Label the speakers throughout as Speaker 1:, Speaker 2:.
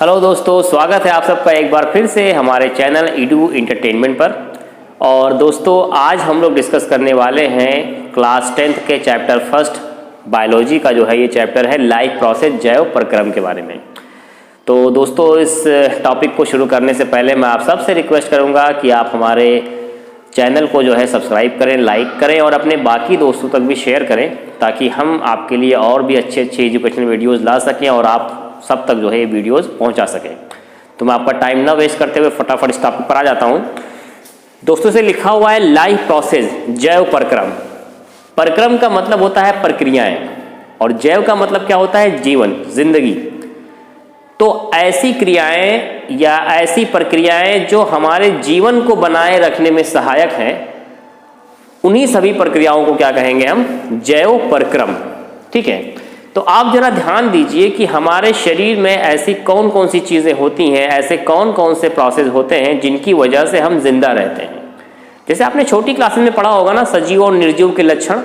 Speaker 1: Hello दोस्तों, स्वागत है आप सबका एक बार फिर से हमारे चैनल ईडू एंटरटेनमेंट पर। और दोस्तों, आज हम लोग डिस्कस करने वाले हैं क्लास 10th के चैप्टर फर्स्ट बायोलॉजी का जो है ये चैप्टर है लाइफ प्रोसेस जैव प्रक्रम के बारे में। तो दोस्तों, इस टॉपिक को शुरू करने से पहले मैं आप सबसे रिक्वेस्ट करूँगा कि आप हमारे चैनल को जो है सब्सक्राइब करें, लाइक करें और अपने बाकी दोस्तों तक भी शेयर करें, ताकि हम आपके लिए और भी अच्छे एजुकेशनल वीडियोस ला सकें और आप सब तक जो है ये वीडियोस पहुंचा सकें। तो मैं आपका टाइम ना वेस्ट करते हुए फटाफट इस टॉपिक पर आ जाता हूं। दोस्तों से लिखा हुआ है लाइफ प्रोसेस जैव प्रक्रम। प्रक्रम का मतलब होता है प्रक्रियाएं और जैव का मतलब क्या होता है? जीवन, जिंदगी। तो ऐसी क्रियाएं या ऐसी प्रक्रियाएं जो हमारे जीवन को बनाए रखने में सहायक हैं, उन्हीं सभी प्रक्रियाओं को क्या कहेंगे हम? जैव प्रक्रम। ठीक है। तो आप जरा ध्यान दीजिए कि हमारे शरीर में ऐसी कौन कौन सी चीज़ें होती हैं, ऐसे कौन कौन से प्रोसेस होते हैं जिनकी वजह से हम जिंदा रहते हैं। जैसे आपने छोटी क्लासेस में पढ़ा होगा ना, सजीव और निर्जीव के लक्षण।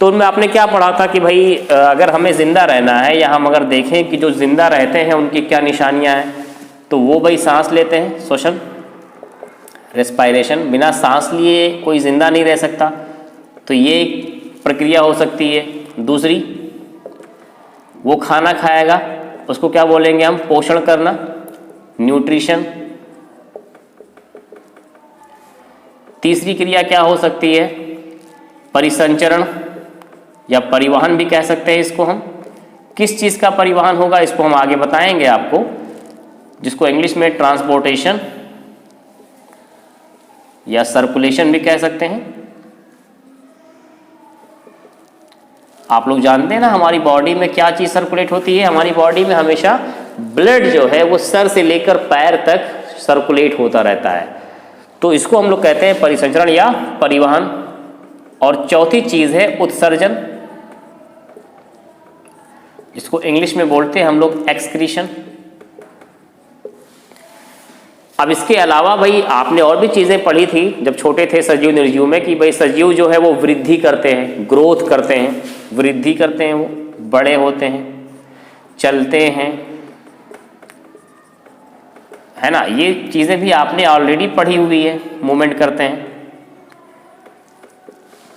Speaker 1: तो उनमें आपने क्या पढ़ा था कि भाई अगर हमें जिंदा रहना है या हम अगर देखें कि जो जिंदा रहते हैं उनकी क्या निशानियां हैं, तो वो भाई सांस लेते हैं, श्वसन, रेस्पायरेशन। बिना सांस लिए कोई जिंदा नहीं रह सकता, तो ये एक प्रक्रिया हो सकती है। दूसरी, वो खाना खाएगा, उसको क्या बोलेंगे हम? पोषण करना, न्यूट्रिशन। तीसरी क्रिया क्या हो सकती है? परिसंचरण या परिवहन भी कह सकते हैं इसको हम। किस चीज़ का परिवहन होगा इसको हम आगे बताएंगे आपको, जिसको इंग्लिश में ट्रांसपोर्टेशन या सर्कुलेशन भी कह सकते हैं। आप लोग जानते हैं ना हमारी बॉडी में क्या चीज़ सर्कुलेट होती है? हमारी बॉडी में हमेशा ब्लड जो है वो सर से लेकर पैर तक सर्कुलेट होता रहता है। तो इसको हम लोग कहते हैं परिसंचरण या परिवहन। और चौथी चीज़ है उत्सर्जन, इसको इंग्लिश में बोलते हैं हम लोग एक्सक्रीशन। अब इसके अलावा भाई आपने और भी चीज़ें पढ़ी थी जब छोटे थे सजीव निर्जीव में, कि भाई सजीव जो है वो वृद्धि करते हैं, ग्रोथ करते हैं, वृद्धि करते हैं, वो बड़े होते हैं, चलते हैं, है ना। ये चीज़ें भी आपने ऑलरेडी पढ़ी हुई है, मूवमेंट करते हैं।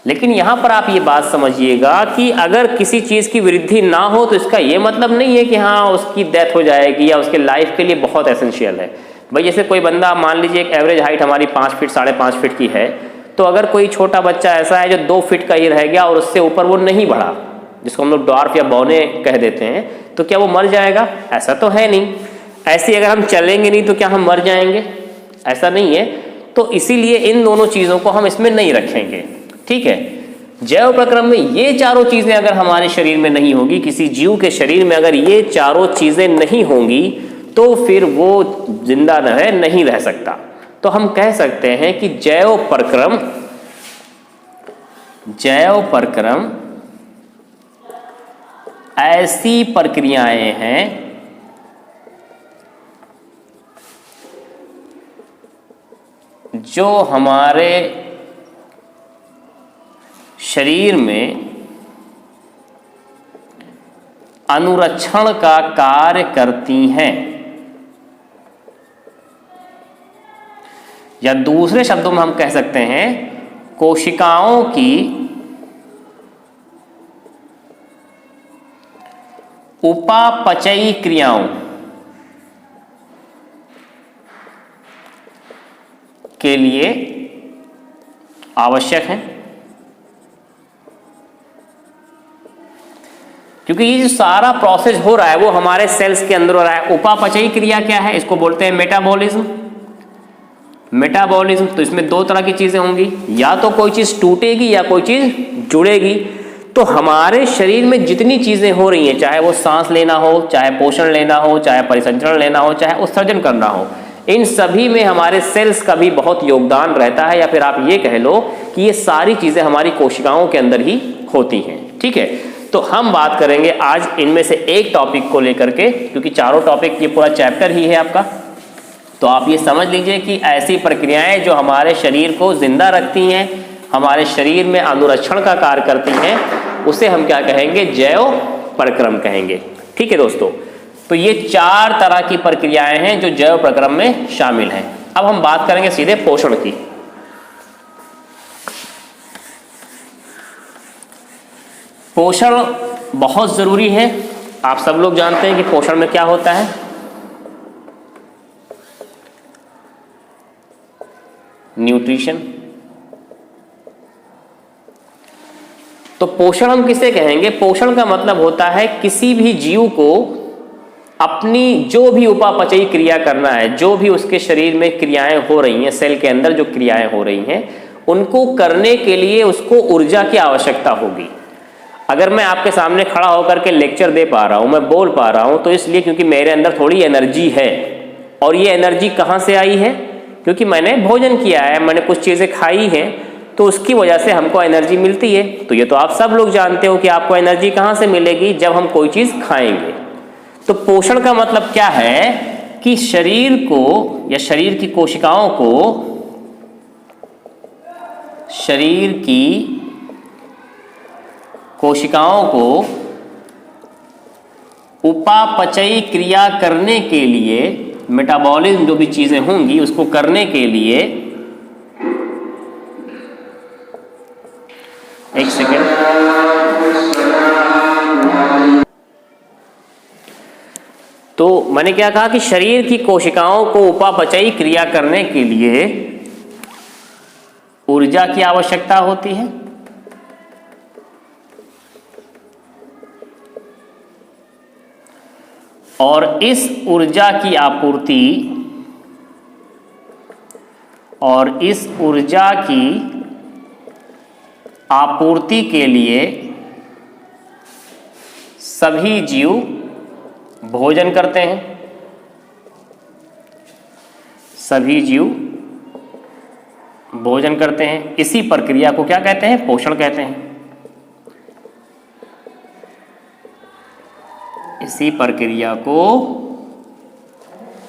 Speaker 1: लेकिन यहाँ पर आप ये बात समझिएगा कि अगर किसी चीज़ की वृद्धि ना हो तो इसका ये मतलब नहीं है कि हाँ उसकी डेथ हो जाएगी या उसके लाइफ के लिए बहुत एसेंशियल है। भाई जैसे कोई बंदा, मान लीजिए एक एवरेज हाइट हमारी 5 फीट 5.5 फीट की है, तो अगर कोई छोटा बच्चा ऐसा है जो 2 फीट का ही रह गया और उससे ऊपर वो नहीं बढ़ा, जिसको हम लोग ड्वार्फ या बौने कह देते हैं, तो क्या वो मर जाएगा? ऐसा तो है नहीं। ऐसे अगर हम चलेंगे नहीं तो क्या हम मर जाएंगे? ऐसा नहीं है। तो इसीलिए इन दोनों चीज़ों को हम इसमें नहीं रखेंगे। ठीक है। जैव प्रक्रम में ये चारों चीज़ें अगर हमारे शरीर में नहीं होगी, किसी जीव के शरीर में अगर ये चारों चीज़ें नहीं होंगी, तो फिर वो जिंदा नहीं रह सकता। तो हम कह सकते हैं कि जैव प्रक्रम ऐसी प्रक्रियाएं हैं जो हमारे शरीर में अनुरक्षण का कार्य करती हैं, या दूसरे शब्दों में हम कह सकते हैं कोशिकाओं की उपापचयी क्रियाओं के लिए आवश्यक है। क्योंकि ये जो सारा प्रोसेस हो रहा है वो हमारे सेल्स के अंदर हो रहा है। उपापचयी क्रिया क्या है? इसको बोलते हैं मेटाबॉलिज्म। मेटाबॉलिज्म, तो इसमें 2 तरह की चीजें होंगी, या तो कोई चीज टूटेगी या कोई चीज जुड़ेगी। तो हमारे शरीर में जितनी चीजें हो रही हैं, चाहे वो सांस लेना हो, चाहे पोषण लेना हो, चाहे परिसंचरण लेना हो, चाहे उत्सर्जन करना हो, इन सभी में हमारे सेल्स का भी बहुत योगदान रहता है। या फिर आप ये कह लो कि ये सारी चीजें हमारी कोशिकाओं के अंदर ही होती हैं। ठीक है। तो हम बात करेंगे आज इनमें से एक टॉपिक को लेकर के, क्योंकि चारों टॉपिक ये पूरा चैप्टर ही है आपका। तो आप ये समझ लीजिए कि ऐसी प्रक्रियाएं जो हमारे शरीर को जिंदा रखती हैं, हमारे शरीर में अनुरक्षण का कार्य करती हैं, उसे हम क्या कहेंगे? जैव प्रक्रम कहेंगे। ठीक है दोस्तों। तो ये 4 तरह की प्रक्रियाएं हैं जो जैव प्रक्रम में शामिल हैं। अब हम बात करेंगे सीधे पोषण की। पोषण बहुत जरूरी है। आप सब लोग जानते हैं कि पोषण में क्या होता है। न्यूट्रिशन। तो पोषण हम किसे कहेंगे? पोषण का मतलब होता है किसी भी जीव को अपनी जो भी उपापचयी क्रिया करना है, जो भी उसके शरीर में क्रियाएं हो रही हैं, सेल के अंदर जो क्रियाएं हो रही हैं, उनको करने के लिए उसको ऊर्जा की आवश्यकता होगी। अगर मैं आपके सामने खड़ा होकर के लेक्चर दे पा रहा हूं, मैं बोल पा रहा हूं, तो इसलिए क्योंकि मेरे अंदर थोड़ी एनर्जी है। और ये एनर्जी कहां से आई है? क्योंकि मैंने भोजन किया है, मैंने कुछ चीजें खाई हैं, तो उसकी वजह से हमको एनर्जी मिलती है। तो ये तो आप सब लोग जानते हो कि आपको एनर्जी कहां से मिलेगी? जब हम कोई चीज खाएंगे। तो पोषण का मतलब क्या है कि शरीर को या शरीर की कोशिकाओं को, शरीर की कोशिकाओं को उपापचयी क्रिया करने के लिए, मेटाबॉलिज्म जो भी चीजें होंगी उसको करने के लिए, एक सेकेंड, तो मैंने क्या कहा कि शरीर की कोशिकाओं को उपापचयी क्रिया करने के लिए ऊर्जा की आवश्यकता होती है। और इस ऊर्जा की आपूर्ति के लिए सभी जीव भोजन करते हैं। सभी जीव भोजन करते हैं। इसी प्रक्रिया को क्या कहते हैं? पोषण कहते हैं। इसी प्रक्रिया को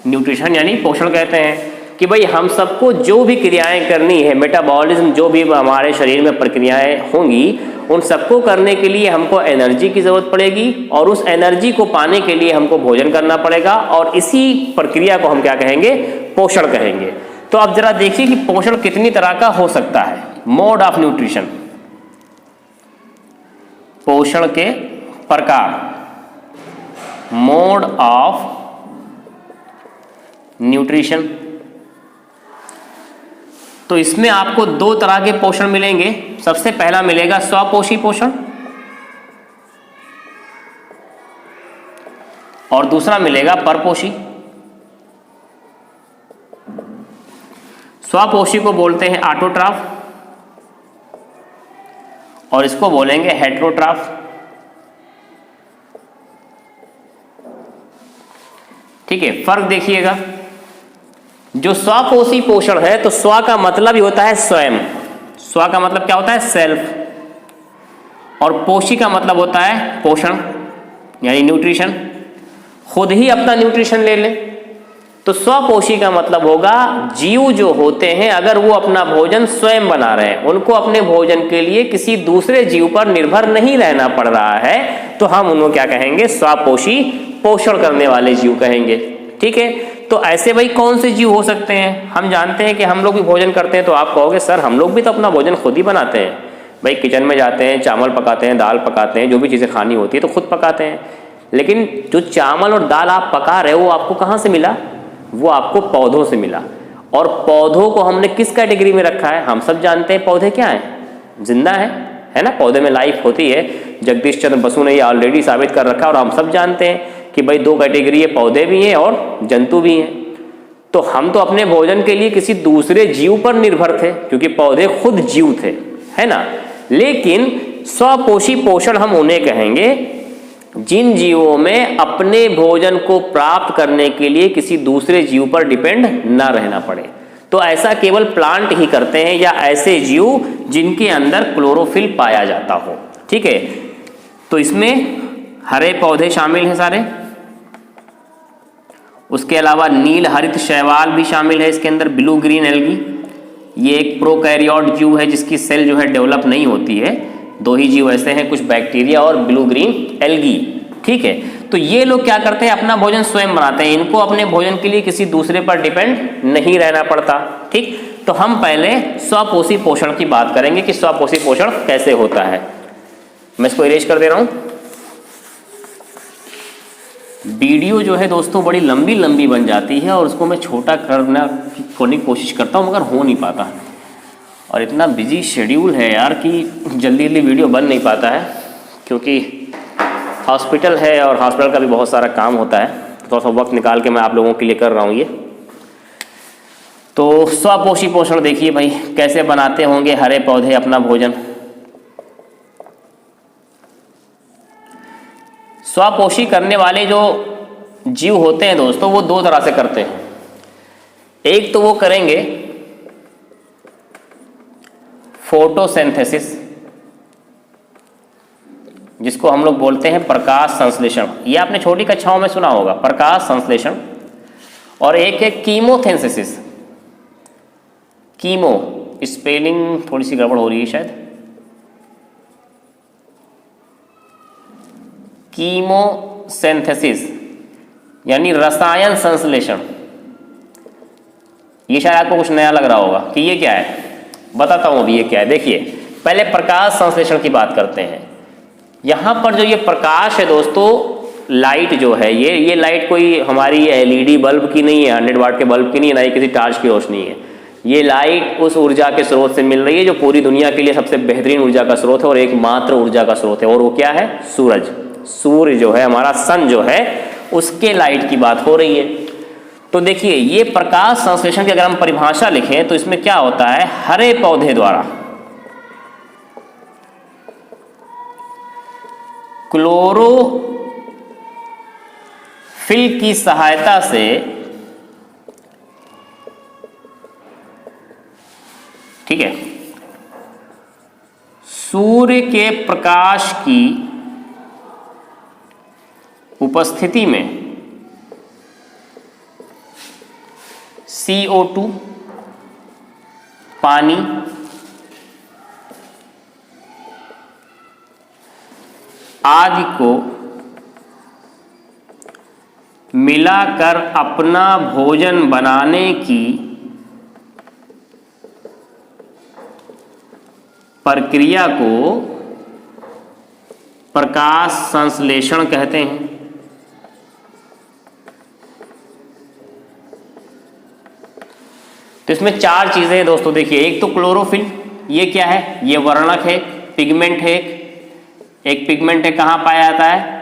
Speaker 1: न्यूट्रिशन यानी पोषण कहते हैं। कि भाई हम सबको जो भी क्रियाएं करनी है, मेटाबॉलिज्म जो भी हमारे शरीर में प्रक्रियाएं होंगी, उन सबको करने के लिए हमको एनर्जी की जरूरत पड़ेगी और उस एनर्जी को पाने के लिए हमको भोजन करना पड़ेगा। और इसी प्रक्रिया को हम क्या कहेंगे? पोषण कहेंगे। तो आप जरा देखिए कि पोषण कितनी तरह का हो सकता है। मोड ऑफ न्यूट्रिशन, पोषण के प्रकार, मोड ऑफ न्यूट्रिशन। तो इसमें आपको 2 तरह के पोषण मिलेंगे। सबसे पहला मिलेगा स्वपोषी पोषण और दूसरा मिलेगा परपोषी। स्वपोषी को बोलते हैं ऑटोट्रॉफ और इसको बोलेंगे हेटेरोट्रॉफ। ठीक है, फर्क देखिएगा। जो स्वपोषी पोषण है, तो स्व का मतलब ही होता है स्वयं। स्व का मतलब क्या होता है? सेल्फ। और पोषी का मतलब होता है पोषण यानी न्यूट्रिशन, खुद ही अपना न्यूट्रिशन ले ले। तो स्वपोषी का मतलब होगा जीव जो होते हैं, अगर वो अपना भोजन स्वयं बना रहे हैं, उनको अपने भोजन के लिए किसी दूसरे जीव पर निर्भर नहीं रहना पड़ रहा है, तो हम उनको क्या कहेंगे? स्वपोषी पोषण करने वाले जीव कहेंगे। ठीक है, तो ऐसे भाई कौन से जीव हो सकते हैं? हम जानते हैं कि हम लोग भी भोजन करते हैं। तो आप कहोगे सर हम लोग भी तो अपना भोजन खुद ही बनाते हैं। भाई किचन में जाते हैं, चावल पकाते हैं, दाल पकाते हैं, जो भी चीज़ें खानी होती है तो खुद पकाते हैं। लेकिन जो चावल और दाल आप पका रहे हो वो आपको कहाँ से मिला? वो आपको पौधों से मिला। और पौधों को हमने किस कैटेगरी में रखा है? हम सब जानते हैं पौधे क्या हैं? जिंदा है ना? पौधे में लाइफ होती है। जगदीश चंद्र बसु ने ये ऑलरेडी साबित कर रखा है और हम सब जानते हैं कि भाई 2 कैटेगरी है, पौधे भी हैं और जंतु भी हैं। तो हम तो अपने भोजन के लिए किसी दूसरे जीव पर निर्भर थे, क्योंकि पौधे खुद जीव थे, है ना? लेकिन स्वपोषी पोषण हम उन्हें कहेंगे जिन जीवों में अपने भोजन को प्राप्त करने के लिए किसी दूसरे जीव पर डिपेंड ना रहना पड़े। तो ऐसा केवल प्लांट ही करते हैं या ऐसे जीव जिनके अंदर क्लोरोफिल पाया जाता हो। ठीक है, तो इसमें हरे पौधे शामिल हैं सारे। उसके अलावा नील हरित शैवाल भी शामिल है इसके अंदर, ब्लू ग्रीन एल्गी। ये एक प्रोकैरियोट जीव है जिसकी सेल जो है डेवलप नहीं होती है। 2 ही जीव ऐसे हैं, कुछ बैक्टीरिया और ब्लू ग्रीन एल्गी। ठीक है, तो ये लोग क्या करते हैं, अपना भोजन स्वयं बनाते हैं, इनको अपने भोजन के लिए किसी दूसरे पर डिपेंड नहीं रहना पड़ता। ठीक, तो हम पहले स्वपोषी पोषण की बात करेंगे कि स्वपोषी पोषण कैसे होता है। मैं इसको इरेज कर दे रहा हूं। वीडियो जो है दोस्तों बड़ी लंबी लंबी बन जाती है और उसको मैं छोटा करने की कोशिश करता हूं मगर हो नहीं पाता, और इतना बिजी शेड्यूल है यार कि जल्दी जल्दी वीडियो बन नहीं पाता है, क्योंकि हॉस्पिटल है और हॉस्पिटल का भी बहुत सारा काम होता है। तो थोड़ा सा वक्त निकाल के मैं आप लोगों के लिए कर रहा हूँ ये। तो स्वपोषी पोषण देखिए भाई, कैसे बनाते होंगे हरे पौधे अपना भोजन। स्वपोषी करने वाले जो जीव होते हैं दोस्तों, वो दो तरह से करते हैं। एक तो वो करेंगे फोटोसिंथेसिस, जिसको हम लोग बोलते हैं प्रकाश संश्लेषण। ये आपने छोटी कक्षाओं में सुना होगा, प्रकाश संश्लेषण। और एक है कीमोथेंसिस। कीमो स्पेलिंग थोड़ी सी गड़बड़ हो रही है शायद, कीमोसिंथेसिस यानी रसायन संश्लेषण। ये शायद आपको कुछ नया लग रहा होगा कि ये क्या है, बताता हूं अभी ये क्या है। देखिए पहले प्रकाश संश्लेषण की बात करते हैं। यहां पर जो ये प्रकाश है दोस्तों, लाइट जो है, ये लाइट कोई हमारी एलईडी बल्ब की नहीं है, 100 वाट के बल्ब की नहीं है, ना ही किसी टार्च की रोशनी है। ये लाइट उस ऊर्जा के स्रोत से मिल रही है जो पूरी दुनिया के लिए सबसे बेहतरीन ऊर्जा का स्रोत है और एकमात्र ऊर्जा का स्रोत है, और वो क्या है, सूरज। सूर्य जो है हमारा, सन जो है, उसके लाइट की बात हो रही है। तो देखिए ये प्रकाश संश्लेषण की अगर हम परिभाषा लिखें तो इसमें क्या होता है, हरे पौधे द्वारा क्लोरोफिल की सहायता से ठीक है, सूर्य के प्रकाश की उपस्थिति में CO2 पानी आदि को मिलाकर अपना भोजन बनाने की प्रक्रिया को प्रकाश संश्लेषण कहते हैं। तो इसमें चार चीजें हैं दोस्तों। देखिए एक तो क्लोरोफिल, ये क्या है, ये वर्णक है, पिगमेंट है। एक पिगमेंट है, कहाँ पाया जाता है,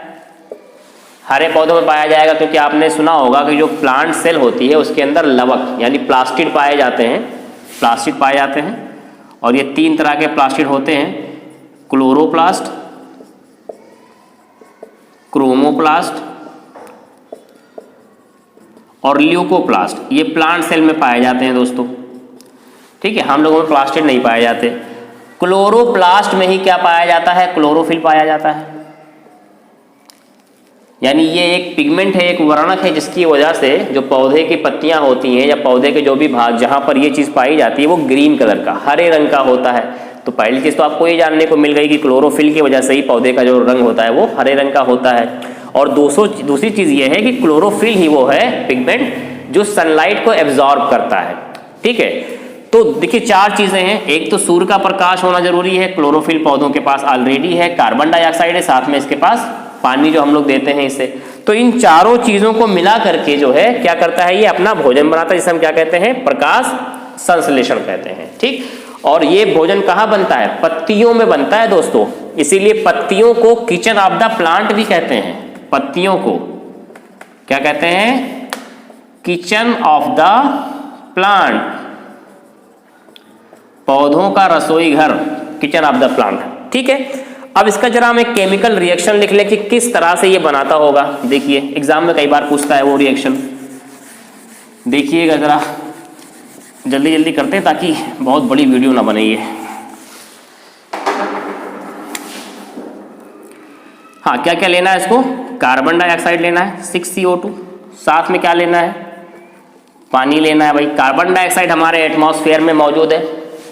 Speaker 1: हरे पौधों में पाया जाएगा, क्योंकि आपने सुना होगा कि जो प्लांट सेल होती है उसके अंदर लवक यानी प्लास्टिड पाए जाते हैं, प्लास्टिड पाए जाते हैं। और ये 3 तरह के प्लास्टिड होते हैं, क्लोरोप्लास्ट, क्रोमोप्लास्ट और ल्यूकोप्लास्ट। ये प्लांट सेल में पाए जाते हैं दोस्तों। ठीक है, हम लोगों में प्लास्टिड नहीं पाए जाते। क्लोरोप्लास्ट में ही क्या पाया जाता है, क्लोरोफिल पाया जाता है। यानी ये एक पिगमेंट है, एक वर्णक है, जिसकी वजह से जो पौधे की पत्तियां होती हैं या पौधे के जो भी भाग जहां पर ये चीज पाई जाती है वो ग्रीन कलर का, हरे रंग का होता है। तो पहली चीज तो आपको ये जानने को मिल गई कि क्लोरोफिल की वजह से ही पौधे का जो रंग होता है वो हरे रंग का होता है। और दूसरी चीज ये है कि क्लोरोफिल ही वो है पिगमेंट जो सनलाइट को एब्जॉर्ब करता है। ठीक है, तो देखिए 4 चीजें हैं। एक तो सूर्य का प्रकाश होना जरूरी है, क्लोरोफिल पौधों के पास ऑलरेडी है, कार्बन डाइऑक्साइड है, साथ में इसके पास पानी जो हम लोग देते हैं इससे। तो इन चारों चीजों को मिला करके जो है क्या करता है, ये अपना भोजन बनाता है, जिसे हम क्या कहते हैं, प्रकाश संश्लेषण कहते हैं। ठीक, और ये भोजन कहाँ बनता है, पत्तियों में बनता है दोस्तों। इसीलिए पत्तियों को किचन ऑफ द प्लांट भी कहते हैं। पत्तियों को क्या कहते हैं, किचन ऑफ द प्लांट, पौधों का रसोई घर, किचन ऑफ द प्लांट। ठीक है, अब इसका जरा हम एक केमिकल रिएक्शन लिख लें कि किस तरह से ये बनाता होगा। देखिए एग्जाम में कई बार पूछता है वो रिएक्शन, देखिएगा जरा, जल्दी जल्दी करते हैं ताकि बहुत बड़ी वीडियो ना बने ये। हाँ, क्या क्या लेना है इसको, कार्बन डाइऑक्साइड लेना है 6CO2, साथ में क्या लेना है, पानी लेना है। भाई कार्बन डाइऑक्साइड हमारे एटमॉस्फेयर में मौजूद है,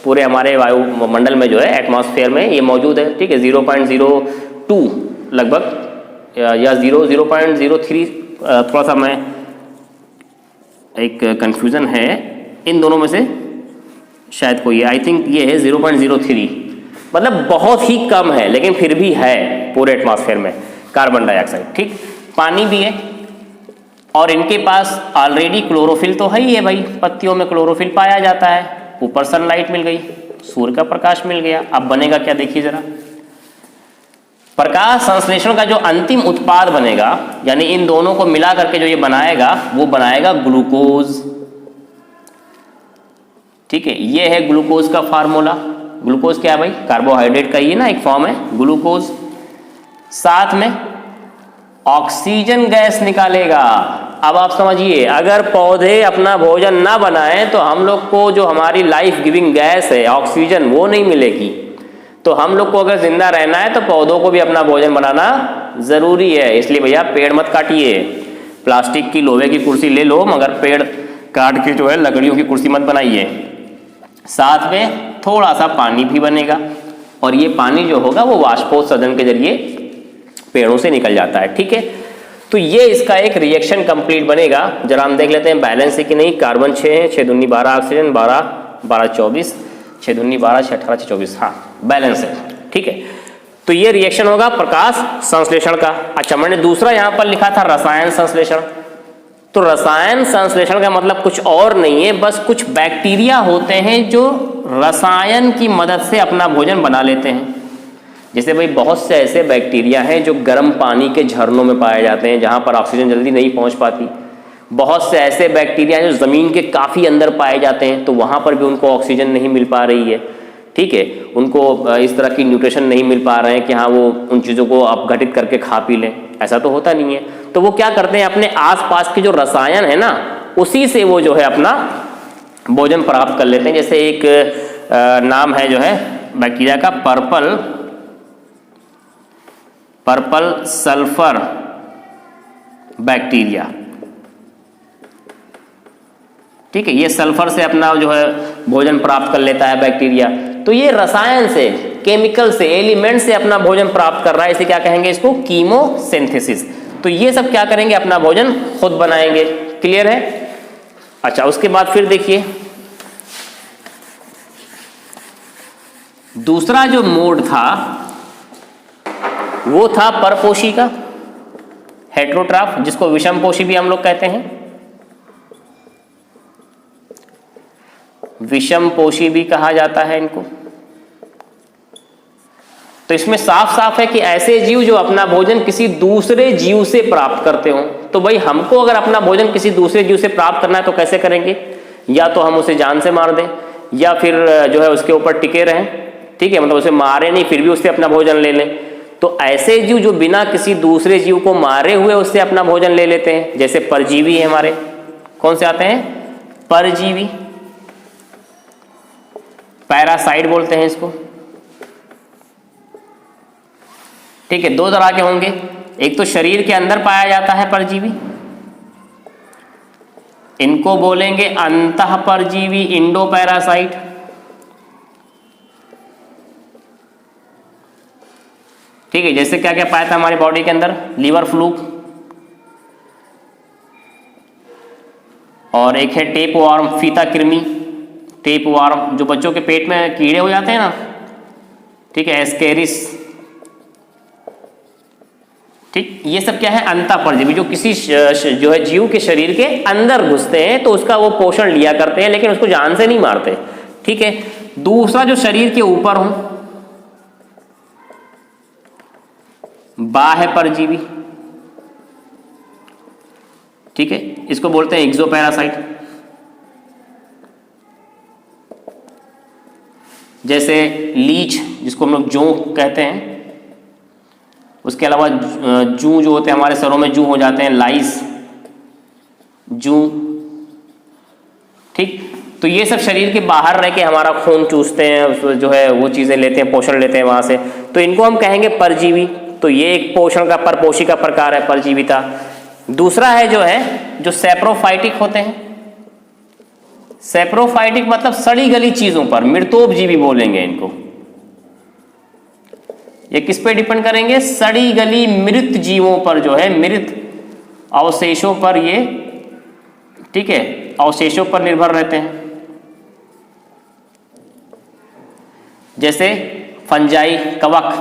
Speaker 1: पूरे हमारे वायुमंडल में जो है एटमॉस्फेयर में ये मौजूद है। ठीक है, 0.02 लगभग या 0.03, थोड़ा सा मैं एक कंफ्यूजन है इन दोनों में से, शायद कोई आई थिंक ये है 0.03, मतलब बहुत ही कम है लेकिन फिर भी है पूरे एटमॉस्फेयर में कार्बन डाइऑक्साइड। ठीक, पानी भी है और इनके पास ऑलरेडी क्लोरोफिल तो है ही है भाई, पत्तियों में क्लोरोफिल पाया जाता है, ऊपर सनलाइट मिल गई, सूर्य का प्रकाश मिल गया। अब बनेगा क्या देखिए जरा, प्रकाश संश्लेषण का जो अंतिम उत्पाद बनेगा, यानी इन दोनों को मिला करके जो ये बनाएगा वो बनाएगा ग्लूकोज। ठीक है, ये है ग्लूकोज का फार्मूला। ग्लूकोज क्या है भाई, कार्बोहाइड्रेट का ये ना एक फॉर्म है ग्लूकोज। साथ में ऑक्सीजन गैस निकालेगा। अब आप समझिए, अगर पौधे अपना भोजन ना बनाएं तो हम लोग को जो हमारी लाइफ गिविंग गैस है ऑक्सीजन वो नहीं मिलेगी। तो हम लोग को अगर जिंदा रहना है तो पौधों को भी अपना भोजन बनाना जरूरी है। इसलिए भैया पेड़ मत काटिए, प्लास्टिक की लोहे की कुर्सी ले लो मगर पेड़ काट के जो है लकड़ियों की कुर्सी मत बनाइए। साथ में थोड़ा सा पानी भी बनेगा और ये पानी जो होगा वो वाष्पोत्सर्जन के जरिए पेड़ों से निकल जाता है। ठीक है, तो ये इसका एक रिएक्शन कंप्लीट बनेगा। जरा हम देख लेते हैं बैलेंस है कि नहीं। कार्बन 6 है, 6 दूनी 12, ऑक्सीजन 12 12 24, 6 दूनी 12, 6 18 6 24, हाँ बैलेंस है। ठीक है, तो ये रिएक्शन होगा प्रकाश संश्लेषण का। अच्छा, मैंने दूसरा यहाँ पर लिखा था रसायन संश्लेषण। तो रसायन संश्लेषण का मतलब कुछ और नहीं है, बस कुछ बैक्टीरिया होते हैं जो रसायन की मदद से अपना भोजन बना लेते हैं। जैसे भाई बहुत से ऐसे बैक्टीरिया हैं जो गर्म पानी के झरनों में पाए जाते हैं जहाँ पर ऑक्सीजन जल्दी नहीं पहुँच पाती। बहुत से ऐसे बैक्टीरिया हैं जो ज़मीन के काफ़ी अंदर पाए जाते हैं, तो वहाँ पर भी उनको ऑक्सीजन नहीं मिल पा रही है। ठीक है, उनको इस तरह की न्यूट्रिशन नहीं मिल पा रहे हैं कि हाँ वो उन चीज़ों को अपघटित करके खा पी लें, ऐसा तो होता नहीं है। तो वो क्या करते हैं, अपने आसपास के जो रसायन है ना उसी से वो जो है अपना भोजन प्राप्त कर लेते हैं। जैसे एक नाम है जो है बैक्टीरिया का पर्पल सल्फर बैक्टीरिया। ठीक है, ये सल्फर से अपना जो है भोजन प्राप्त कर लेता है बैक्टीरिया। तो ये रसायन से, केमिकल से, एलिमेंट से अपना भोजन प्राप्त कर रहा है, इसे क्या कहेंगे, इसको कीमोसिंथेसिस। तो ये सब क्या करेंगे, अपना भोजन खुद बनाएंगे। क्लियर है। अच्छा, उसके बाद फिर देखिए दूसरा जो मोड था वो था परपोषी का, हेटेरोट्रॉफ, जिसको विषमपोषी भी हम लोग कहते हैं। विषमपोषी भी कहा जाता है इनको। तो इसमें साफ साफ है कि ऐसे जीव जो अपना भोजन किसी दूसरे जीव से प्राप्त करते हो। तो भाई हमको अगर अपना भोजन किसी दूसरे जीव से प्राप्त करना है तो कैसे करेंगे, या तो हम उसे जान से मार दें या फिर जो है उसके ऊपर टिके रहें। ठीक है, मतलब उसे मारे नहीं फिर भी उससे अपना भोजन ले लें। तो ऐसे जीव जो बिना किसी दूसरे जीव को मारे हुए उससे अपना भोजन ले लेते हैं, जैसे परजीवी है हमारे। कौन से आते हैं, परजीवी, पैरासाइट बोलते हैं इसको। ठीक है, दो तरह के होंगे, एक तो शरीर के अंदर पाया जाता है परजीवी, इनको बोलेंगे अंतः परजीवी, इंडो पैरासाइट। ठीक है, जैसे क्या क्या पाया था हमारी बॉडी के अंदर, लीवर फ्लूक, और एक है टेप वार्म, फीता कृमि, टेप वार्म जो बच्चों के पेट में कीड़े हो जाते हैं ना। ठीक है, एस्केरिस। ठीक, ये सब क्या है, अंतः परजीवी, जो किसी जो है जीव के शरीर के अंदर घुसते हैं तो उसका वो पोषण लिया करते हैं, लेकिन उसको जान से नहीं मारते। ठीक है, दूसरा जो शरीर के ऊपर हो, बाह्य परजीवी। ठीक है, इसको बोलते हैं एक्सोपैरासाइट। जैसे लीच, जिसको हम लोग जोंक कहते हैं। उसके अलावा जू जो होते हैं हमारे सरों में जू हो जाते हैं, लाइस, जू। ठीक, तो ये सब शरीर के बाहर रह के हमारा खून चूसते हैं, जो है वो चीजें लेते हैं, पोषण लेते हैं वहां से। तो इनको हम कहेंगे परजीवी। तो ये एक पोषण का, परपोषी का प्रकार है परजीविता। दूसरा है जो है जो सैप्रोफाइटिक होते हैं। सैप्रोफाइटिक मतलब सड़ी गली चीजों पर, मृतोपजीवी बोलेंगे इनको। ये किस पे डिपेंड करेंगे? सड़ी गली मृत जीवों पर जो है, मृत अवशेषों पर ये, ठीक है, अवशेषों पर निर्भर रहते हैं। जैसे फंजाई, कवक,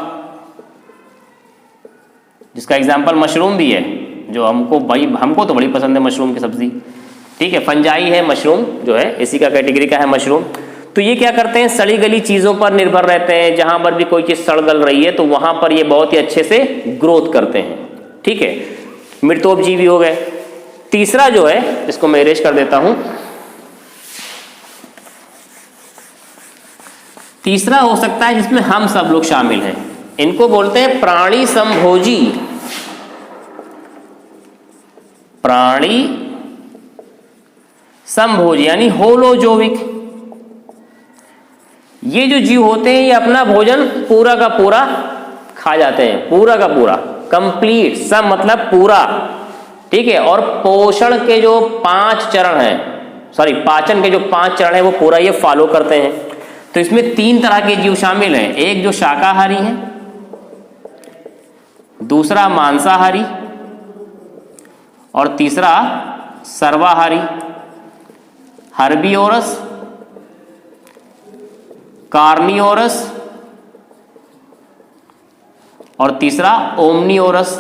Speaker 1: जिसका एग्जाम्पल मशरूम भी है, जो हमको तो बड़ी पसंद है मशरूम की सब्जी, ठीक है। फंजाई है मशरूम जो है, इसी का कैटेगरी का है मशरूम। तो ये क्या करते हैं? सड़ी गली चीज़ों पर निर्भर रहते हैं। जहां पर भी कोई चीज़ सड़ गल रही है तो वहां पर ये बहुत ही अच्छे से ग्रोथ करते हैं, ठीक है। मृतोपजीवी हो गए। तीसरा जो है, इसको मैं इरेज कर देता हूं, तीसरा हो सकता है जिसमें हम सब लोग शामिल हैं, इनको बोलते हैं प्राणी संभोजी। प्राणी संभोजी यानी होलोजोविक। ये जो जीव होते हैं ये अपना भोजन पूरा का पूरा खा जाते हैं, पूरा का पूरा, कंप्लीट, सब मतलब पूरा, ठीक है। और पोषण के जो 5 चरण हैं, सॉरी पाचन के जो 5 चरण हैं वो पूरा ये फॉलो करते हैं। तो इसमें 3 तरह के जीव शामिल हैं, एक जो शाकाहारी है, दूसरा मांसाहारी और तीसरा सर्वाहारी। हर्बीओरस, कार्नियोरस और तीसरा ओमनियोरस,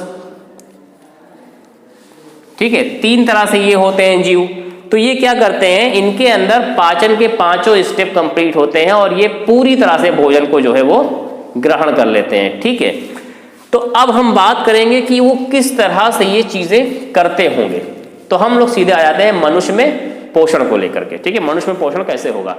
Speaker 1: ठीक है। 3 तरह से ये होते हैं जीव। तो ये क्या करते हैं? इनके अंदर पाचन के 5 स्टेप कंप्लीट होते हैं और ये पूरी तरह से भोजन को जो है वो ग्रहण कर लेते हैं, ठीक है। तो अब हम बात करेंगे कि वो किस तरह से ये चीजें करते होंगे। तो हम लोग सीधे आ जाते हैं मनुष्य में पोषण को लेकर के, ठीक है। मनुष्य में पोषण कैसे होगा?